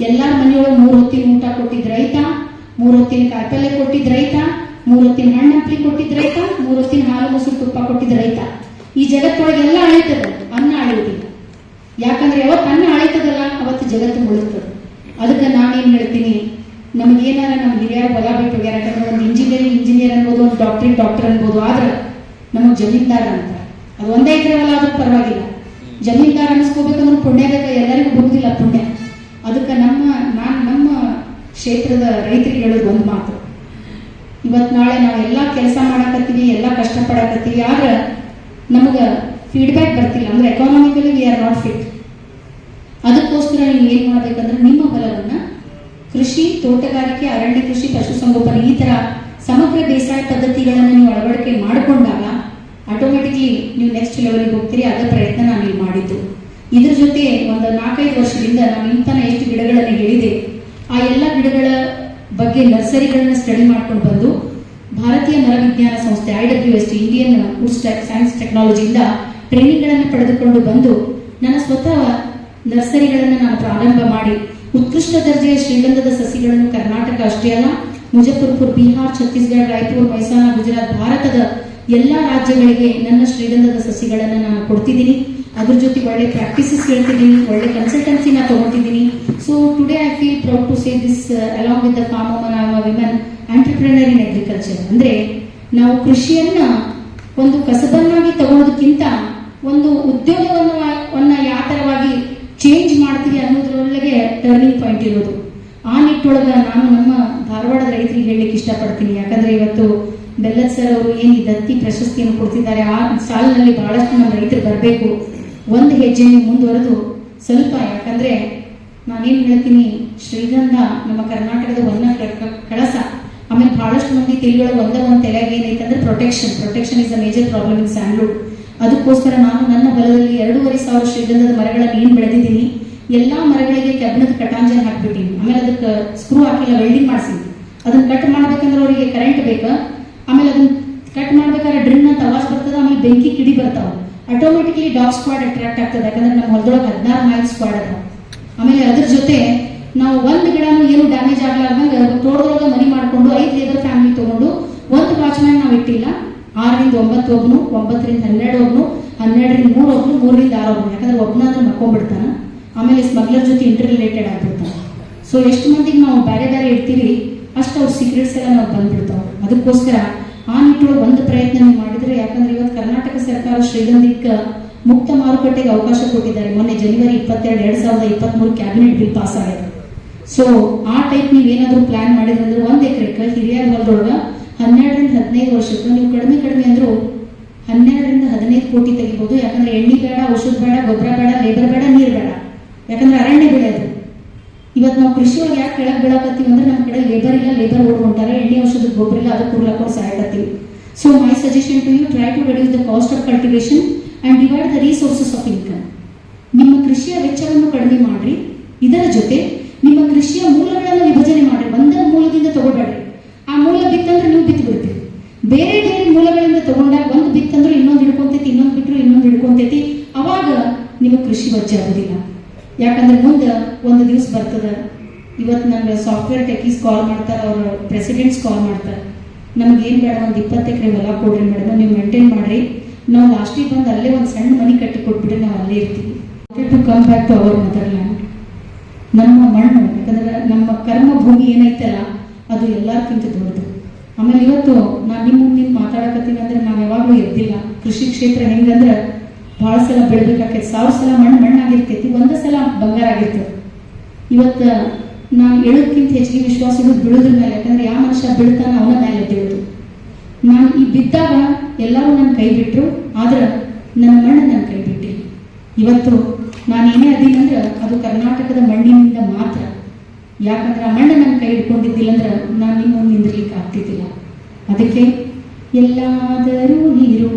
ಎಲ್ಲಾರ ಮನೆಯೊಳಗೆ 3 ಹೊತ್ತಿನ ಊಟ ಕೊಟ್ಟಿದ್ ರೈತ, 3 ಹೊತ್ತಿನ ಕಾಯಿಪಲ್ಲೆ ಕೊಟ್ಟಿದ್ ರೈತ, 3 ಹೊತ್ತಿನ ಹಣ್ಣು ಹಂಪಲಿ ಕೊಟ್ಟಿದ್ ರೈತ, 3 ಹೊತ್ತಿನ ಹಾಲು ಮೊಸರು ತುಪ್ಪ ಕೊಟ್ಟಿದ್ ರೈತ. ಈ ಜಗತ್ತೊಳಗೆ ಎಲ್ಲ ಅಳಿತದ, ಅನ್ನ ಅಳಿಯುವುದಿಲ್ಲ. ಯಾಕಂದ್ರೆ ಯಾವತ್ತು ಅನ್ನ ಅಳಿತದಲ್ಲ ಅವತ್ತು ಜಗತ್ತು ಮುಳುಗ್ತದ. ಅದಕ್ಕೆ ನಾನೇನ್ ಹೇಳ್ತೀನಿ, ನಮಗೇನಾರ ನಮ್ಮ ಹಿರಿಯರ ಹೊಲ ಬಿಟ್ಟು ಹೋಗ್ಯಾರ. ಯಾಕಂದ್ರೆ ಒಂದು ಇಂಜಿನಿಯರ್ ಅನ್ಬೋದು, ಒಂದು ಡಾಕ್ಟರ್ ಅನ್ಬೋದು, ಆದ್ರೆ ನಮಗ್ ಜಮೀನ್ದಾರ ಅಂತ ಅದು 1 ಎಕರೆ ಹೊಲ ಆದ್ರೂ ಪರವಾಗಿಲ್ಲ. ಜಮೀನ್ದಾರ ಅನಿಸ್ಕೋಬೇಕಂದ್ರೆ ಪುಣ್ಯದಾಗ ಎಲ್ಲರಿಗೂ ಬರುವುದಿಲ್ಲ ಪುಣ್ಯ. ಅದಕ್ಕೆ ನಮ್ಮ ಕ್ಷೇತ್ರದ ರೈತರಿಗೆ ಹೇಳೋದು ಒಂದು ಮಾತು, ಇವತ್ತು ನಾಳೆ ನಾವು ಎಲ್ಲಾ ಕೆಲಸ ಮಾಡಕತ್ತೀವಿ, ಎಲ್ಲಾ ಕಷ್ಟಪಡಕತ್ತೀವಿ, ಆದ್ರೆ ನಮಗ ಫೀಡ್ಬ್ಯಾಕ್ ಬರ್ತಿಲ್ಲ ಅಂದ್ರೆ ಎಕಾನಾಮಿಕಲಿ ವಿ ಆರ್ ನಾಟ್ ಫಿಟ್. ಅದಕ್ಕೋಸ್ಕರ ನೀವು ಏನ್ ಮಾಡ್ಬೇಕಂದ್ರೆ ನಿಮ್ಮ ಹೊಲವನ್ನ ಕೃಷಿ, ತೋಟಗಾರಿಕೆ, ಅರಣ್ಯ ಕೃಷಿ, ಪಶುಸಂಗೋಪನೆ ಈ ತರ ಸಮಗ್ರ ಬೇಸಾಯ ಪದ್ಧತಿಗಳನ್ನು ನೀವು ಅಳವಡಿಕೆ ಮಾಡಿಕೊಂಡಾಗ ಆಟೋಮೆಟಿಕ್ಲಿ ನೀವು ನೆಕ್ಸ್ಟ್ ಲೆವೆಲ್ಗೆ ಹೋಗ್ತೀರಿ. ಅದರ ಪ್ರಯತ್ನ ನಾನು ಇಲ್ಲಿ ಮಾಡಿದ್ದು. ಇದ್ರ ಜೊತೆ ಒಂದು 4-5 ವರ್ಷದಿಂದ ನಾನು ಇಂತನ ಎಷ್ಟು ಗಿಡಗಳನ್ನು ಹೇಳಿದೆ ಆ ಎಲ್ಲ ಗಿಡಗಳ ಬಗ್ಗೆ ನರ್ಸರಿಗಳನ್ನ ಸ್ಟಡಿ ಮಾಡ್ಕೊಂಡು ಬಂದು ಭಾರತೀಯ ಮರ ವಿಜ್ಞಾನ ಸಂಸ್ಥೆ IWST ಇಂಡಿಯನ್ ವುಡ್ ಸೈನ್ಸ್ ಟೆಕ್ನಾಲಜಿಯಿಂದ ಟ್ರೈನಿಂಗ್ಗಳನ್ನು ಪಡೆದುಕೊಂಡು ಬಂದು ನನ್ನ ಸ್ವತಃ ನರ್ಸರಿಗಳನ್ನು ನಾನು ಪ್ರಾರಂಭ ಮಾಡಿ ಉತ್ಕೃಷ್ಟ ದರ್ಜೆಯ ಶ್ರೀಗಂಧದ ಸಸಿಗಳನ್ನು ಕರ್ನಾಟಕ ಅಷ್ಟೇ ಅಲ್ಲ, ಮುಜಫರ್ಪುರ್, ಬಿಹಾರ್, ಛತ್ತೀಸ್ಗಢ, ರಾಯಪುರ್, ಮೈಸಾನ, ಗುಜರಾತ್, ಭಾರತದ ಎಲ್ಲಾ ರಾಜ್ಯಗಳಿಗೆ ನನ್ನ ಶ್ರೀಗಂಧದ ಸಸಿಗಳನ್ನು ನಾನು ಕೊಡ್ತಿದ್ದೀನಿ. ಅದ್ರ ಜೊತೆ ಒಳ್ಳೆ ಪ್ರಾಕ್ಟೀಸಸ್ ಹೇಳ್ತಿದ್ದೀನಿ, ಒಳ್ಳೆ ಕನ್ಸಲ್ಟೆನ್ಸಿನ ತಗೊಂಡಿದ್ದೀನಿ. So today I feel proud to say this along with the farm woman, I am a woman entrepreneur in agriculture. ಅಂದ್ರೆ ನಾವು ಕೃಷಿಯನ್ನ ಒಂದು ಕಸಬನ್ನಾಗಿ ತಗೊಳ್ಳೋದಕ್ಕಿಂತ ಒಂದು ಉದ್ಯೋಗವನ್ನ ಯಾವ ತರವಾಗಿ ಚೇಂಜ್ ಮಾಡ್ತೀವಿ ಅನ್ನೋದ್ರೊಳಗೆ ಟರ್ನಿಂಗ್ ಪಾಯಿಂಟ್ ಇರೋದು. ಆ ನಿಟ್ಟೊಳಗ ನಾನು ನಮ್ಮ ಧಾರವಾಡದ ರೈತರಿಗೆ ಹೇಳಲಿಕ್ಕೆ ಇಷ್ಟಪಡ್ತೀನಿ. ಯಾಕಂದ್ರೆ ಇವತ್ತು ಬೆಲ್ಲದ್ ಸರ್ ಅವರು ಏನ್ ಈ ದತ್ತಿ ಪ್ರಶಸ್ತಿಯನ್ನು ಕೊಡ್ತಿದ್ದಾರೆ, ಆ ಸಾಲಿನಲ್ಲಿ ಬಹಳಷ್ಟು ನಮ್ಮ ರೈತರು ಬರಬೇಕು. ಒಂದು ಹೆಜ್ಜೆ ನೀವು ಮುಂದುವರೆದು ಸ್ವಲ್ಪ, ಯಾಕಂದ್ರೆ ನಾನೇನು ಹೇಳ್ತೀನಿ, ಶ್ರೀಗಂಧ ನಮ್ಮ ಕರ್ನಾಟಕದ ಕಳಸ. ಆಮೇಲೆ ಬಹಳಷ್ಟು ಮಂದಿ ತಿಳಿಯೊಳಗೆ ಒಂದು ತಲೆಗೆ ಏನೈತೆ ಅಂದ್ರೆ protection is a major problem in sandalwood. ಅದಕ್ಕೋಸ್ಕರ ನಾನು ನನ್ನ ಹೊಲದಲ್ಲಿ 2,500 ಶ್ರೀಗಂಧದ ಮರಗಳನ್ನು ಏನು ಬೆಳೆದಿದ್ದೀನಿ, ಎಲ್ಲಾ ಮರಗಳಿಗೆ ಕಬ್ಬಿಣದ ಕಟಾಂಜನ್ ಹಾಕ್ಬಿಟ್ಟಿನಿ. ಆಮೇಲೆ ಅದಕ್ಕೆ ಸ್ಕ್ರೂ ಹಾಕಿಲ್ಲ, ವೆಲ್ಡಿಂಗ್ ಮಾಡಿಸಿನಿ. ಅದನ್ನ ಕಟ್ ಮಾಡ್ಬೇಕಂದ್ರೆ ಅವರಿಗೆ ಕರೆಂಟ್ ಬೇಕಾ, ಆಮೇಲೆ ಅದನ್ನ ಕಟ್ ಮಾಡ್ಬೇಕಾದ್ರೆ ಡ್ರಿನ್ ಅಂತ ಆವಾಜ್ ಬರ್ತದೆ, ಆಮೇಲೆ ಬೆಂಕಿ ಕಿಡಿ ಬರ್ತಾವ. ಆಟೋಮೆಟಿಕ್ಲಿ ಡಾಗ್ ಸ್ಕ್ವಾಡ್ ಅಟ್ರಾಕ್ಟ್ ಆಗ್ತದೆ, ಯಾಕಂದ್ರೆ ನಮ್ಮ ಹೊಲದೊಳಗೆ 16 ಮೈಲ್ ಸ್ಕ್ವಾಡ್ ಅದ. ಆಮೇಲೆ ಅದ್ರ ಜೊತೆ ನಾವು ಒಂದು ಗಿಡನೂ ಏನು ಡ್ಯಾಮೇಜ್ ಆಗ್ಲಾರ್ದಂಗ ತೋಟದೊಳಗೆ ಮನಿ ಮಾಡ್ಕೊಂಡು 5 ಲೇಬರ್ ಫ್ಯಾಮಿಲಿ ತಗೊಂಡು ಒಂದು ವಾಚ್ಮ್ಯಾನ್ ನಾವು ಇಟ್ಟಿಲ್ಲ. 6ರಿಂದ 9 ಒಬ್ನು, 9ರಿಂದ 12 ಒಬ್ನು, 12ರಿಂದ 3 ಒಬ್ನು, 3ರಿಂದ 6 ಒಬ್ನು. ಯಾಕಂದ್ರೆ ಒಬ್ಬನಾದ್ರೆ ಮಕ್ಕೊಂಡ್ಬಿಡ್ತಾನ, ಆಮೇಲೆ ಸ್ಮಗ್ಲರ್ ಜೊತೆ ಇಂಟರ್ ರಿಲೇಟೆಡ್ ಆಗ್ಬಿಡ್ತಾನೆ. ಸೊ ಎಷ್ಟು ಮಂದಿಗೆ ನಾವು ಬೇರೆ ಬೇರೆ ಇಡ್ತೀವಿ ಅಷ್ಟು ಅವ್ರ ಸೀಕ್ರೆಟ್ಸ್ ಎಲ್ಲ ನಾವು ಬಂದ್ಬಿಡ್ತಾವೆ. ಅದಕ್ಕೋಸ್ಕರ ಆ ನಿಟ್ಟೊಳಗೆ ಒಂದು ಪ್ರಯತ್ನ ನೀವು ಮಾಡಿದ್ರೆ, ಯಾಕಂದ್ರೆ ಇವತ್ತು ಕರ್ನಾಟಕ ಸರ್ಕಾರ ಶ್ರೀಗಂಧಕ್ಕೆ ಮುಕ್ತ ಮಾರುಕಟ್ಟೆಗೆ ಅವಕಾಶ ಕೊಟ್ಟಿದ್ದಾರೆ. ಮೊನ್ನೆ ಜನವರಿ 22, 2023 ಕ್ಯಾಬಿನೆಟ್ ಬಿಲ್ ಪಾಸ್ ಆಗಿದೆ. ಸೊ ಆ ಟೈಪ್ ನೀವೇನಾದ್ರೂ ಪ್ಲಾನ್ ಮಾಡಿದ್ರೆ ಅಂದ್ರೆ 1 ಎಕರೆಗೆ ಹಿರಿಯರ ಹೊಲದೊಳಗೆ 12ರಿಂದ 15 ವರ್ಷಕ್ಕೆ ನೀವು ಕಡಿಮೆ ಅಂದ್ರೂ 12ರಿಂದ 15 ಕೋಟಿ ತೆಗಿಬಹುದು. ಯಾಕಂದ್ರೆ ಎಣ್ಣೆ ಬೇಡ, ಔಷಧ ಬೇಡ, ಗೊಬ್ಬರ ಬೇಡ, ಲೇಬರ್ ಬೇಡ, ನೀರು ಬೇಡ. ಯಾಕಂದ್ರೆ ಅರಣ್ಯ ಬೆಳೆ ಅದು. ಇವತ್ತು ನಾವು ಕೃಷಿ ಒಳಗೆ ಯಾಕೆ ಕೆಳಗೆ ಬೀಳಕತ್ತೀವಿ ಅಂದ್ರೆ ನಮ್ಮ ಕಡೆ ಲೇಬರ್ ಇಲ್ಲ, ಲೇಬರ್ ಓಡ್ಕೊಂತಾರೆ, ಎಣ್ಣೆ ಔಷಧದ ಗೊಬ್ಬರ ಇಲ್ಲ, ಅದಕ್ಕೆ ಕೂಡ್ಲಾಕೊಂಡು ಸಹಾಯಕತ್ತೀವಿ. So my suggestion to you, try to reduce the cost of cultivation and divide the resources of income. ನಿಮ್ಮ ಕೃಷಿಯ ವೆಚ್ಚವನ್ನು ಕಡಿಮೆ ಮಾಡ್ರಿ, ಇದರ ಜೊತೆ ನಿಮ್ಮ ಕೃಷಿಯ ಮೂಲಗಳನ್ನು ವಿಭಜನೆ ಮಾಡ್ರಿ. ಒಂದರ ಮೂಲದಿಂದ ತಗೋಬೇಡ್ರಿ. ಆ ಮೂಲ ಬಿತ್ತಂದ್ರೆ ನೀವು ಬಿತ್ತು ಬಿಡ್ತೀರಿ. ಬೇರೆ ಬೇರೆ ಮೂಲಗಳಿಂದ ತಗೊಂಡಾಗ ಒಂದು ಬಿತ್ತಂದ್ರೆ ಇನ್ನೊಂದು ಹಿಡ್ಕೊಂತೈತಿ, ಇನ್ನೊಂದು ಬಿಟ್ಟರು ಇನ್ನೊಂದು ಹಿಡ್ಕೊಂತೈತಿ. ಅವಾಗ ನಿಮ್ಮ ಕೃಷಿ ವಜ್ಜೆ ಆಗೋದಿಲ್ಲ. ಯಾಕಂದ್ರೆ ಮುಂದೆ ಒಂದು ದಿವಸ ಬರ್ತದೆ. ಇವತ್ತು ನಮ್ಗೆ ಸಾಫ್ಟ್ವೇರ್ ಟೆಕೀಸ್ ಕಾಲ್ ಮಾಡ್ತಾರೆ, ಅವ್ರ ಪ್ರೆಸಿಡೆಂಟ್ಸ್ ಕಾಲ್ ಮಾಡ್ತಾರೆ, ನಮ್ಗೆ ಏನು ಬೇಡ, ಒಂದು 20 ಎಕರೆ ಹೊಲ ಕೊಡ್ರಿ ಮೇಡಮ್, ನೀವು ಮೇಂಟೈನ್ ಮಾಡ್ರಿ, ನಾವು ಲಾಸ್ಟಿಗೆ ಬಂದು ಅಲ್ಲೇ ಒಂದು ಸಣ್ಣ ಮನೆ ಕಟ್ಟಿ ಕೊಟ್ಬಿಟ್ರೆ ನಾವು ಅಲ್ಲೇ ಇರ್ತೀವಿ. To come back to our motherland. ನಮ್ಮ ಮಣ್ಣು, ಯಾಕಂದ್ರೆ ನಮ್ಮ ಕರ್ಮ ಭೂಮಿ ಏನೈತಲ್ಲ ಅದು ಎಲ್ಲಕ್ಕಿಂತ ದೊಡ್ಡದು. ಆಮೇಲೆ ಇವತ್ತು ನಾನು ನಿಮ್ಮ ಮುಂದೆ ಮಾತಾಡಕತ್ತೀನಿ ಅಂದ್ರೆ ನಾನು ಯಾವಾಗಲೂ ಎದ್ದಿಲ್ಲ. ಕೃಷಿ ಕ್ಷೇತ್ರ ಹೆಂಗಂದ್ರೆ ಭಾಳ ಸಲ ಬೆಳಿಬೇಕಾಗ್ತೈತಿ, 1000 ಸಲ ಮಣ್ಣಾಗಿರ್ತೈತಿ, 1 ಸಲ ಬಂಗಾರ ಆಗಿರ್ತದೆ. ಇವತ್ತು ನಾನು ಹೇಳೋದಕ್ಕಿಂತ ಹೆಚ್ಚಿಗೆ ವಿಶ್ವಾಸ ಇರೋದು ಬೀಳೋದ್ರ ಮೇಲೆ. ಯಾಕಂದ್ರೆ ಯಾವ ಮನುಷ್ಯ ಬೀಳ್ತಾನ ಅವನ ಮೇಲೆ ಎದ್ದೇಳೋದು. ನಾನು ಈ ಬಿದ್ದಾಗ ಎಲ್ಲರೂ ನನ್ನ ಕೈ ಬಿಟ್ಟರು, ಆದ್ರೆ ನನ್ನ ಮಣ್ಣು ನನ್ನ ಕೈ ಬಿಟ್ಟಿಲ್ಲ. ಇವತ್ತು ನಾನು ಏನೇ ಅದೀನಂದ್ರೆ ಅದು ಕರ್ನಾಟಕದ ಮಣ್ಣಿನಿಂದ ಮಾತ್ರ. ಯಾಕಂದ್ರೆ ಆ ಮಣ್ಣು ನನ್ನ ಕೈ ಹಿಡ್ಕೊಂಡಿದ್ದಿಲ್ಲ ಅಂದ್ರೆ ನಾನು ನಿಮ್ಮ ಮುಂದೆ ನಿಂದಿರ್ಲಿಕ್ಕೆ ಆಗ್ತಿದ್ದಿಲ್ಲ. ಅದಕ್ಕೆ ಎಲ್ಲಾದರೂ ನೀರು,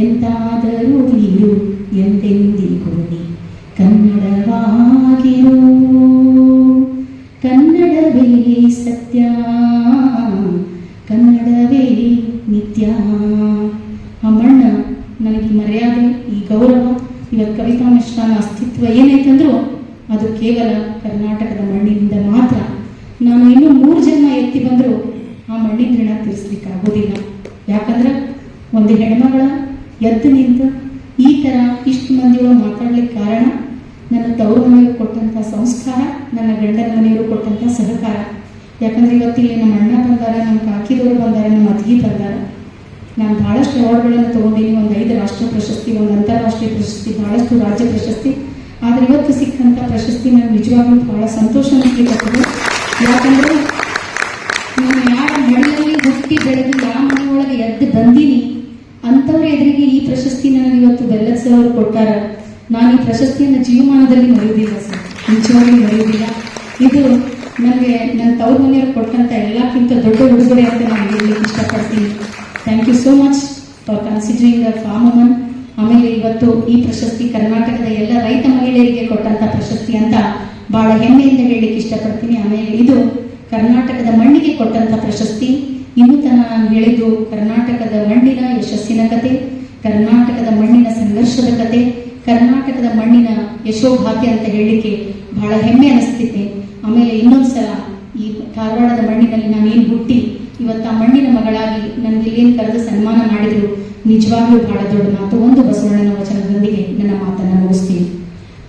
ಎಂತಾದರೂ ನೀರು, ಎಂದೆಂದಿಗೂ ನೀ ಕನ್ನಡವಾಗಿರು, ಕನ್ನಡವೇ ಸತ್ಯ, ಕನ್ನಡವೇ ನಿತ್ಯ. ಆ ಮಣ್ಣ ನನಗೆ ಮರ್ಯಾದೆ, ಈ ಗೌರವ, ಇವತ್ತು ಕವಿತಾ ಮಿಶ್ರಾನ ಅಸ್ತಿತ್ವ ಏನೈತಂದ್ರೂ ಅದು ಕೇವಲ ಕರ್ನಾಟಕದ ಮಣ್ಣಿನಿಂದ ಮಾತ್ರ. ನಾನು ಇನ್ನೂ 3 ಜನ್ಮ ಎತ್ತಿ ಬಂದರೂ ಆ ಮಣ್ಣಿನ ಋಣ ತೀರಿಸ್ಲಿಕ್ಕೆ ಆಗೋದಿಲ್ಲ. ಯಾಕಂದ್ರೆ ಒಂದು ಹೆಣ್ಮಗಳ ಎದ್ದು ನಿಂತು ಈ ಥರ ಇಷ್ಟು ಮಂದಿಯೊಳಗೆ ಮಾತಾಡ್ಲಿಕ್ಕೆ ಕಾರಣ ನನ್ನ ತವರು ಮನೆಯವರು ಕೊಟ್ಟಂಥ ಸಂಸ್ಕಾರ, ನನ್ನ ಗಂಡನ ಮನೆಯವರು ಕೊಟ್ಟಂಥ ಸಹಕಾರ. ಯಾಕಂದ್ರೆ ಇವತ್ತಿಲ್ಲಿ ನಮ್ಮ ಅಣ್ಣ ಬಂದಾರ, ನಮ್ಮ ಕಾಕಿದವರು ಬಂದಾರ, ನಮ್ಮ ಅತ್ತಿಗೆ ಬಂದಾರ. ನಾನು ಬಹಳಷ್ಟು ಅವಾರ್ಡ್ಗಳನ್ನು ತೊಗೊಂಡಿನಿ. ಒಂದು 5 ರಾಷ್ಟ್ರ ಪ್ರಶಸ್ತಿ, ಒಂದು ಅಂತಾರಾಷ್ಟ್ರೀಯ ಪ್ರಶಸ್ತಿ, ಬಹಳಷ್ಟು ರಾಜ್ಯ ಪ್ರಶಸ್ತಿ. ಆದರೆ ಇವತ್ತು ಸಿಕ್ಕಂಥ ಪ್ರಶಸ್ತಿ ನನಗೆ ನಿಜವಾಗ್ಲೂ ಬಹಳ ಸಂತೋಷ ಅನಿಸ್ಲಿಕ್ಕೆ. ಯಾಕಂದ್ರೆ ನಾನು ಯಾರ ಮನೆಯಲ್ಲಿ ಹುಟ್ಟಿ ಬೆಳೆದು ಯಾವ ಮನೆಯೊಳಗೆ ಎದ್ದು ಬಂದೀನಿ ಅಂಥವ್ರ ಎದುರಿಗೆ ಈ ಪ್ರಶಸ್ತಿ ನನಗೆ ಇವತ್ತು ಬೆಲ್ಲದ ಸರ್ ಅವರು ಕೊಟ್ಟಾರ. ನಾನು ಈ ಪ್ರಶಸ್ತಿಯನ್ನು ಜೀವಮಾನದಲ್ಲಿ ಮರೆಯುವುದಿಲ್ಲ ಸರ್, ನಿಜವಾಗಿ ಮರೆಯುವುದಿಲ್ಲ. ಇದು ನನಗೆ ನನ್ನ ತವ್ರ ಮನೆಯವ್ರು ಕೊಟ್ಟಂಥ ಎಲ್ಲಕ್ಕಿಂತ ದೊಡ್ಡ ಉಡುಗೊರೆ ಅಂತ ನಾನು ಹೇಳಲಿಕ್ಕೆ ಇಷ್ಟಪಡ್ತೀನಿ. Thank you so much for considering the farm woman. ಆಮೇಲೆ ಇವತ್ತು ಈ ಪ್ರಶಸ್ತಿ ಕರ್ನಾಟಕದ ಎಲ್ಲ ರೈತ ಮಹಿಳೆಯರಿಗೆ ಕೊಟ್ಟಂತ ಪ್ರಶಸ್ತಿ ಅಂತ ಬಹಳ ಹೆಮ್ಮೆಯಿಂದ ಹೇಳಲಿಕ್ಕೆ ಇಷ್ಟಪಡ್ತೀನಿ. ಆಮೇಲೆ ಇದು ಕರ್ನಾಟಕದ ಮಣ್ಣಿಗೆ ಕೊಟ್ಟಂತ ಪ್ರಶಸ್ತಿ. ಇನ್ನೂ ನಾನು ಹೇಳಿದ್ದು ಕರ್ನಾಟಕದ ಮಣ್ಣಿನ ಯಶಸ್ಸಿನ ಕತೆ, ಕರ್ನಾಟಕದ ಮಣ್ಣಿನ ಸಂಘರ್ಷದ ಕತೆ, ಕರ್ನಾಟಕದ ಮಣ್ಣಿನ ಯಶೋಗಾಥೆ ಅಂತ ಹೇಳಲಿಕ್ಕೆ ಬಹಳ ಹೆಮ್ಮೆ ಅನಿಸ್ತಿದೆ. ಆಮೇಲೆ ಇನ್ನೊಂದ್ಸಲ ಈ ಧಾರವಾಡದ ಮಣ್ಣಿನಲ್ಲಿ ನಾನೇನು ಹುಟ್ಟಿ ಇವತ್ತು ಆ ಮಣ್ಣಿನ ಮಗಳಾಗಿ ನನಗೆ ಏನು ಕರೆದು ಸನ್ಮಾನ ಮಾಡಿದ್ರು ನಿಜವಾಗ್ಲೂ ಬಹಳ ದೊಡ್ಡ ಮಾತು. ಒಂದು ಬಸವಣ್ಣನ ವಚನದೊಂದಿಗೆ ನನ್ನ ಮಾತನ್ನು ಮುಗಿಸ್ತೀನಿ.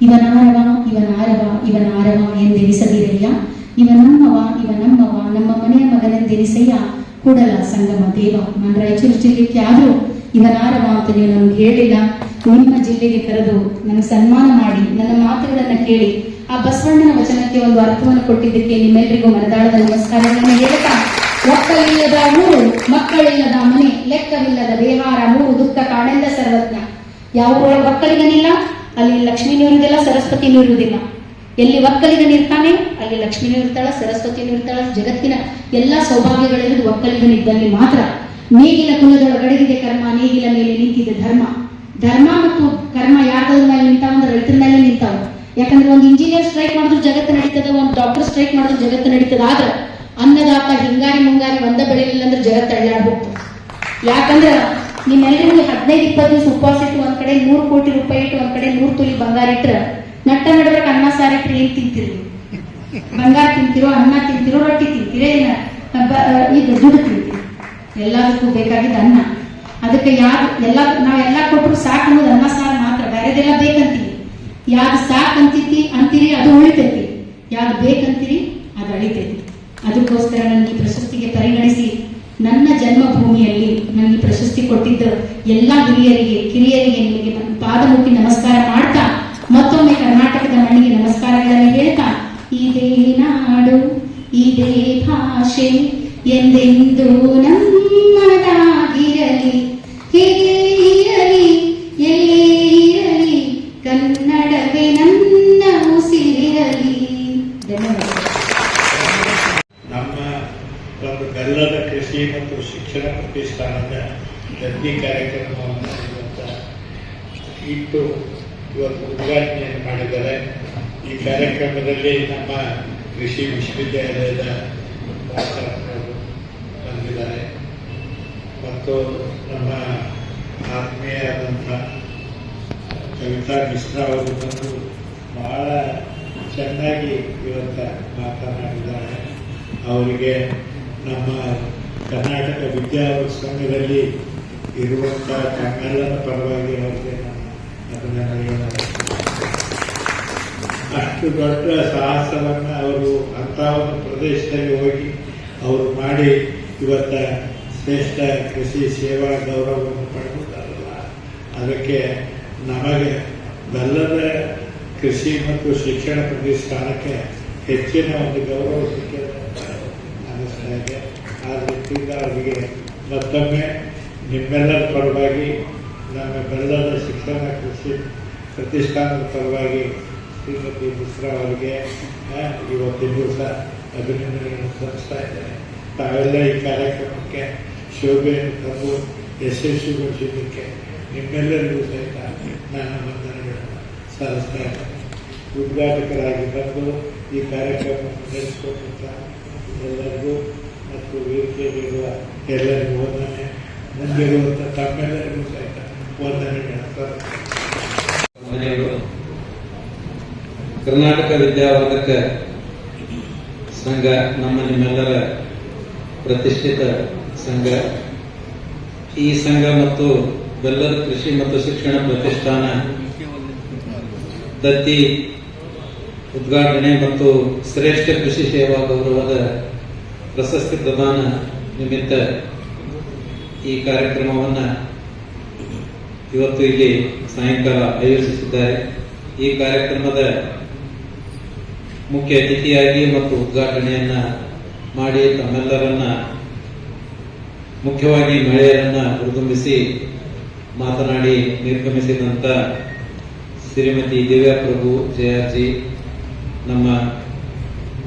ಇವನಾರವ ಇವನಾರವ ಇವನಾರವ ಎಂದೆನಿಸದಿರಯ್ಯ, ಇವನಮ್ಮವ ಇವನಮ್ಮವ ನಮ್ಮ ಮನೆಯ ಮಗನೆಂದೆನಿಸಯ್ಯ, ಕೂಡಲ ಸಂಗಮ ದೇವ. ನಾನು ರಾಯಚೂರು ಜಿಲ್ಲೆಗೆ ಆದರೂ ಇವನಾರವ ಅಂತ ನೀವು ನಮ್ಗೆ ಹೇಳಿಲ್ಲ. ನಿಮ್ಮ ಜಿಲ್ಲೆಗೆ ಕರೆದು ನನಗೆ ಸನ್ಮಾನ ಮಾಡಿ ನನ್ನ ಮಾತುಗಳನ್ನು ಕೇಳಿ ಆ ಬಸವಣ್ಣನ ವಚನಕ್ಕೆ ಒಂದು ಅರ್ಥವನ್ನು ಕೊಟ್ಟಿದ್ದಕ್ಕೆ ನಿಮ್ಮೆಲ್ಲರಿಗೂ ಮನದಾಳದ ನಮಸ್ಕಾರಗಳನ್ನು ಹೇಳ್ತಾ, ಒಕ್ಕಲಿಲ್ಲದ ಊರು ಮಕ್ಕಳಿಲ್ಲದ ಮನೆ ಲೆಕ್ಕವಿಲ್ಲದ ದೇಹಾರ ಮೂರು ದುಃಖ ಕಾಡೆಂದ ಸರ್ವಜ್ಞ. ಯಾವ ಒಕ್ಕಲಿಗನಿಲ್ಲ, ಅಲ್ಲಿ ಲಕ್ಷ್ಮೀನೂ ಇರುವುದಿಲ್ಲ, ಸರಸ್ವತಿನೂ ಇರುವುದಿಲ್ಲ. ಎಲ್ಲಿ ಒಕ್ಕಲಿಗನಿರ್ತಾನೆ ಅಲ್ಲಿ ಲಕ್ಷ್ಮೀನೂ ಇರ್ತಾಳ, ಸರಸ್ವತಿನೂ ಇರ್ತಾಳ. ಜಗತ್ತಿನ ಎಲ್ಲ ಸೌಭಾಗ್ಯಗಳಿರುವುದು ಒಕ್ಕಲಿಗನಿದ್ದಲ್ಲಿ ಮಾತ್ರ. ನೇಗಿಲ ಕುಲದೊಳಗಡಗಿದೆ ಕರ್ಮ, ನೇಗಿಲ ಮೇಲೆ ನಿಂತಿದೆ ಧರ್ಮ. ಧರ್ಮ ಮತ್ತು ಕರ್ಮ ಯಾರ್ದ್ರ ಮೇಲೆ ನಿಂತಾವ ಅಂದ್ರೆ ರೈತರ ಮೇಲೆ ನಿಂತಾವ. ಯಾಕಂದ್ರೆ ಒಂದು ಇಂಜಿನಿಯರ್ ಸ್ಟ್ರೈಕ್ ಮಾಡಿದ್ರು ಜಗತ್ತು ನಡೀತದ, ಒಂದು ಡಾಕ್ಟರ್ ಸ್ಟ್ರೈಕ್ ಮಾಡಿದ್ರು ಜಗತ್ತು ನಡೀತದ. ಆದ್ರೆ ಅನ್ನದಾತ ಹಿಂಗಾರಿ ಮುಂಗಾರಿ ಒಂದ ಬೆಳಿಲಿಲ್ಲ ಅಂದ್ರೆ ಜಗತ್ತು ಅಳ್ಳಾಡ್ ಹೋಗ್ತದೆ. ಯಾಕಂದ್ರೆ ನಿಮ್ಮೆಲ್ಲರಿಗೂ 15-20 ದಿವಸ ಉಪವಾಸ ಇಟ್ಟು ಒಂದ್ ಕಡೆ 100 ಕೋಟಿ ರೂಪಾಯಿ ಇಟ್ಟು ಒಂದ್ ಕಡೆ 100 ತೊಲಿ ಬಂಗಾರ ಇಟ್ರ ನಟ್ಟ ನಡ್ಬೇಕು ಅನ್ನ ಸಾರಿ ಇಟ್ರೆ ಏನ್ ತಿಂತೀರಿ? ಬಂಗಾರ ತಿಂತಿರೋ, ಅನ್ನ ತಿಂತಿರೋ, ರೊಟ್ಟಿ ತಿಂತೀರೇ, ಈಗ ದುಡ್ಡು ತಿಂತೀರಿ. ಎಲ್ಲದಕ್ಕೂ ಬೇಕಾಗಿದ್ದ ಅನ್ನ. ಅದಕ್ಕೆ ನಾವೆಲ್ಲ ಕೊಟ್ಟರು ಸಾಕು ಅನ್ನೋದು ಅನ್ನ ಸಾರು ಮಾತ್ರ, ಬೇರೆದೆಲ್ಲ ಬೇಕಂತೀವಿ. ಯಾವ್ದು ಸಾಕು ಅಂತೀರಿ ಅದು ಉಳಿತೈತಿ, ಯಾವ್ದು ಬೇಕಂತೀರಿ ಅದು ಅಳಿತೈತಿ. ಅದಕ್ಕೋಸ್ಕರ ನನಗೆ ಈ ಪ್ರಶಸ್ತಿಗೆ ಪರಿಗಣಿಸಿ ನನ್ನ ಜನ್ಮಭೂಮಿಯಲ್ಲಿ ನನಗೆ ಪ್ರಶಸ್ತಿ ಕೊಟ್ಟಿದ್ದ ಎಲ್ಲ ಹಿರಿಯರಿಗೆ ಕಿರಿಯರಿಗೆ ನಿಮಗೆ ಪಾದ ಮುಟ್ಟಿ ನಮಸ್ಕಾರ ಮಾಡ್ತಾ, ಮತ್ತೊಮ್ಮೆ ಕರ್ನಾಟಕದ ಮಣ್ಣಿಗೆ ನಮಸ್ಕಾರಗಳನ್ನು ಹೇಳ್ತಾ, ಇದೇ ನಾಡು ಇದೇ ಭಾಷೆ ಎಂದೆಂದು ನಮ್ಮದಾಗಿರಲಿ, ಹೇಗೆ ಇರಲಿ ಎಲ್ಲೇ ಇರಲಿ, ಕನ್ನಡವೇ ನನ್ನ ಉಸಿರಿರಲಿ. ಧನ್ಯವಾದ. ನಮ್ಮ ಒಂದು ಬೆಲ್ಲದ ಕೃಷಿ ಮತ್ತು ಶಿಕ್ಷಣ ಪ್ರತಿಷ್ಠಾನದ ದತ್ತಿ ಕಾರ್ಯಕ್ರಮವನ್ನು ಇಟ್ಟು ಇವತ್ತು ಉದ್ಘಾಟನೆಯನ್ನು ಮಾಡಿದ್ದಾರೆ. ಈ ಕಾರ್ಯಕ್ರಮದಲ್ಲಿ ನಮ್ಮ ಕೃಷಿ ವಿಶ್ವವಿದ್ಯಾಲಯದ ಪ್ರಾಧ್ಯಾಪಕರು ಬಂದಿದ್ದಾರೆ ಮತ್ತು ನಮ್ಮ ಆತ್ಮೀಯರಾದಂಥ ಕವಿತಾ ಮಿಶ್ರಾ ಅವರು ಬಂದು ಬಹಳ ಚೆನ್ನಾಗಿ ಇವತ್ತು ಮಾತನಾಡಿದ್ದಾರೆ. ಅವರಿಗೆ ನಮ್ಮ ಕರ್ನಾಟಕ ವಿದ್ಯಾವರ್ಗ ಸಂಘದಲ್ಲಿ ಇರುವಂಥ ತಮ್ಮೆಲ್ಲರ ಪರವಾಗಿ ಅವರಿಗೆ ನಾನು ಅಭಿನಂದನೆಗಳನ್ನು. ಅಷ್ಟು ದೊಡ್ಡ ಸಾಹಸವನ್ನು ಅವರು ಅಂಥ ಒಂದು ಪ್ರದೇಶದಲ್ಲಿ ಹೋಗಿ ಅವರು ಮಾಡಿ ಇವತ್ತ ಶ್ರೇಷ್ಠ ಕೃಷಿ ಸೇವಾ ಗೌರವವನ್ನು ಪಡೆದುತ್ತಾರಲ್ಲ, ಅದಕ್ಕೆ ನಮಗೆ ಬೆಲ್ಲದ ಕೃಷಿ ಮತ್ತು ಶಿಕ್ಷಣ ಪ್ರತಿಷ್ಠಾನಕ್ಕೆ ಹೆಚ್ಚಿನ ಒಂದು ಗೌರವ ಸಿಕ್ಕಿದೆ ಅನ್ನಿಸ್ತಾ ಇದೆ. ಆ ರೀತಿಯಿಂದ ಅವರಿಗೆ ಮತ್ತೊಮ್ಮೆ ನಿಮ್ಮೆಲ್ಲರ ಪರವಾಗಿ ನಮ್ಮ ಬೆಲ್ಲದ ಶಿಕ್ಷಣ ಕೃಷಿ ಪ್ರತಿಷ್ಠಾನದ ಪರವಾಗಿ ಶ್ರೀಮತಿ ಮಿಶ್ರಾ ಅವರಿಗೆ ಇವತ್ತಿನ ದಿವಸ ಅಭಿನಂದನೆಗಳನ್ನು ಸಲ್ಲಿಸ್ತಾ ಇದ್ದೇನೆ. ತಾವೆಲ್ಲ ಈ ಕಾರ್ಯಕ್ರಮಕ್ಕೆ ಶೋಭೆಯನ್ನು ತಂದು ಯಶಸ್ವಿಗೊಳಿಸಿದ್ದಕ್ಕೆ ನಿಮ್ಮೆಲ್ಲರಿಗೂ ಸಹಿತ ನಾನು ವಂದನೆಗಳನ್ನು ಸಲ್ಲಿಸ್ತಾ ಇದ್ದೇನೆ. ಉದ್ಘಾಟಕರಾಗಿ ಬಂದು ಈ ಕಾರ್ಯಕ್ರಮವನ್ನು ನಡೆಸಿಕೊಟ್ಟಂತ ಎಲ್ಲರಿಗೂ ಮತ್ತು ವೇದಿಕೆಯಲ್ಲಿರುವ ಎಲ್ಲರಿಗೂ ವಂದನೆ, ಮುಂದಿರುವಂಥ ತಮ್ಮೆಲ್ಲರಿಗೂ ಸಹಿತ ವಂದನೆಗಳನ್ನು. ಕರ್ನಾಟಕ ವಿದ್ಯಾವರ್ಧಕ ಸಂಘ ನಮ್ಮ ನಿಮ್ಮೆಲ್ಲರ ಪ್ರತಿಷ್ಠಿತ ಸಂಘ. ಈ ಸಂಘ ಮತ್ತು ಬೆಲ್ಲದ ಕೃಷಿ ಮತ್ತು ಶಿಕ್ಷಣ ಪ್ರತಿಷ್ಠಾನ ದತ್ತಿ ಉದ್ಘಾಟನೆ ಮತ್ತು ಶ್ರೇಷ್ಠ ಕೃಷಿ ಸೇವಾ ಗೌರವದ ಪ್ರಶಸ್ತಿ ಪ್ರದಾನ ನಿಮಿತ್ತ ಈ ಕಾರ್ಯಕ್ರಮವನ್ನು ಇವತ್ತು ಇಲ್ಲಿ ಸಾಯಂಕಾಲ ಆಯೋಜಿಸಿದ್ದಾರೆ. ಈ ಕಾರ್ಯಕ್ರಮದ ಮುಖ್ಯ ಅತಿಥಿಯಾಗಿ ಮತ್ತು ಉದ್ಘಾಟನೆಯನ್ನ ಮಾಡಿ ತಮ್ಮೆಲ್ಲರನ್ನ, ಮುಖ್ಯವಾಗಿ ಮಹಿಳೆಯರನ್ನ ಹುರಿದುಂಬಿಸಿ ಮಾತನಾಡಿ ನಿರ್ಗಮಿಸಿದಂತ ಶ್ರೀಮತಿ ದಿವ್ಯಾ ಪ್ರಭು ಜಯಾರ್ಜಿ, ನಮ್ಮ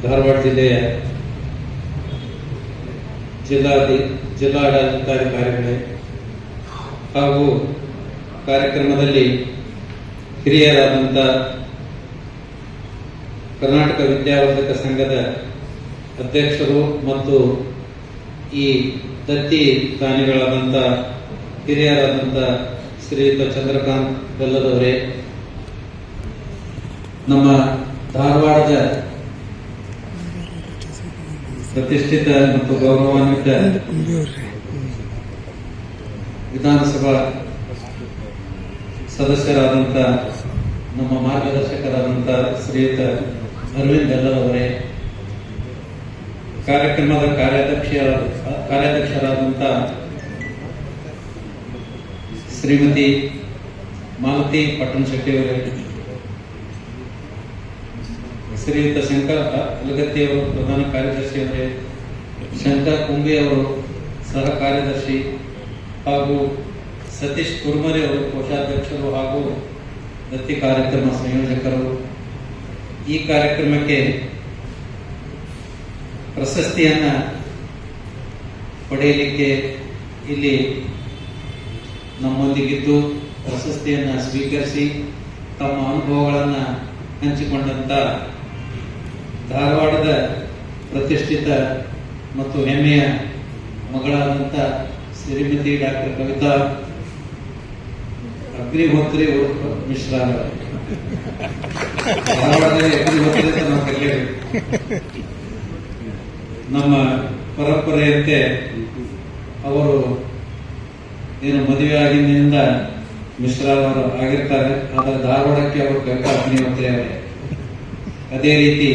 ಧಾರವಾಡ ಜಿಲ್ಲೆಯ ಜಿಲ್ಲಾಡಳಿತಾಧಿಕಾರಿಗಳೇ ಹಾಗೂ ಕಾರ್ಯಕ್ರಮದಲ್ಲಿ ಹಿರಿಯರಾದಂಥ ಕರ್ನಾಟಕ ವಿದ್ಯಾವರ್ಧಕ ಸಂಘದ ಅಧ್ಯಕ್ಷರು ಮತ್ತು ಈ ದತ್ತಿ ದಾನಿಗಳಾದಂಥ ಹಿರಿಯರಾದಂಥ ಶ್ರೀಯುತ ಚಂದ್ರಕಾಂತ್ ಬೆಲ್ಲದವರೇ, ನಮ್ಮ ಧಾರವಾಡದ ಪ್ರತಿಷ್ಠಿತ ಮತ್ತು ಗೌರವಾನ್ವಿತ ವಿಧಾನಸಭಾ ಸದಸ್ಯರಾದಂಥ ನಮ್ಮ ಮಾರ್ಗದರ್ಶಕರಾದಂಥ ಶ್ರೀಯುತ ಅರವಿಂದ್ ಬೆಲ್ಲದವರೇ, ಕಾರ್ಯಕ್ರಮದ ಕಾರ್ಯಾಧ್ಯಕ್ಷರಾದಂಥ ಶ್ರೀಮತಿ ಮಾಲತಿ ಪಟ್ಟಣ ಶೆಟ್ಟಿಯವರೇ, ಶ್ರೀಯುತ ಶಂಕರ್ ಅಲಗತ್ತಿ ಅವರು ಪ್ರಧಾನ ಕಾರ್ಯದರ್ಶಿಯವರೇ, ಶಂಕರ್ ಕುಂಬಿ ಅವರು ಸಹ ಕಾರ್ಯದರ್ಶಿ ಹಾಗೂ ಸತೀಶ್ ಕುರ್ಮರಿ ಅವರು ಕೋಶಾಧ್ಯಕ್ಷರು ಹಾಗೂ ದತ್ತಿ ಕಾರ್ಯಕ್ರಮ ಸಂಯೋಜಕರು. ಈ ಕಾರ್ಯಕ್ರಮಕ್ಕೆ ಪ್ರಶಸ್ತಿಯನ್ನ ಪಡೆಯಲಿಕ್ಕೆ ಇಲ್ಲಿ ನಮ್ಮೊಂದಿಗಿದ್ದು ಪ್ರಶಸ್ತಿಯನ್ನ ಸ್ವೀಕರಿಸಿ ತಮ್ಮ ಅನುಭವಗಳನ್ನು ಹಂಚಿಕೊಂಡಂತ ಧಾರವಾಡದ ಪ್ರತಿಷ್ಠಿತ ಮತ್ತು ಹೆಮ್ಮೆಯ ಮಗಳಾದಂಥ ಶ್ರೀಮತಿ ಡಾಕ್ಟರ್ ಕವಿತಾ ಅಗ್ನಿಹೋತ್ರಿ ಮಿಶ್ರಾ ಧಾರವಾಡದಲ್ಲಿ ಅಗ್ನಿಹೋತ್ರಿ ಅಂತ ನಾವು ಕರೆಯಬೇಕು. ನಮ್ಮ ಪರಂಪರೆಯಂತೆ ಅವರು ಏನು ಮದುವೆ ಆಗಿನಿಂದ ಮಿಶ್ರಾ ಅವರು ಆಗಿರ್ತಾರೆ, ಆದರೆ ಧಾರವಾಡಕ್ಕೆ ಅವರು ಕವಿತಾ ಅಗ್ನಿಹೋತ್ರಿ ಅವರೇ. ಅದೇ ರೀತಿ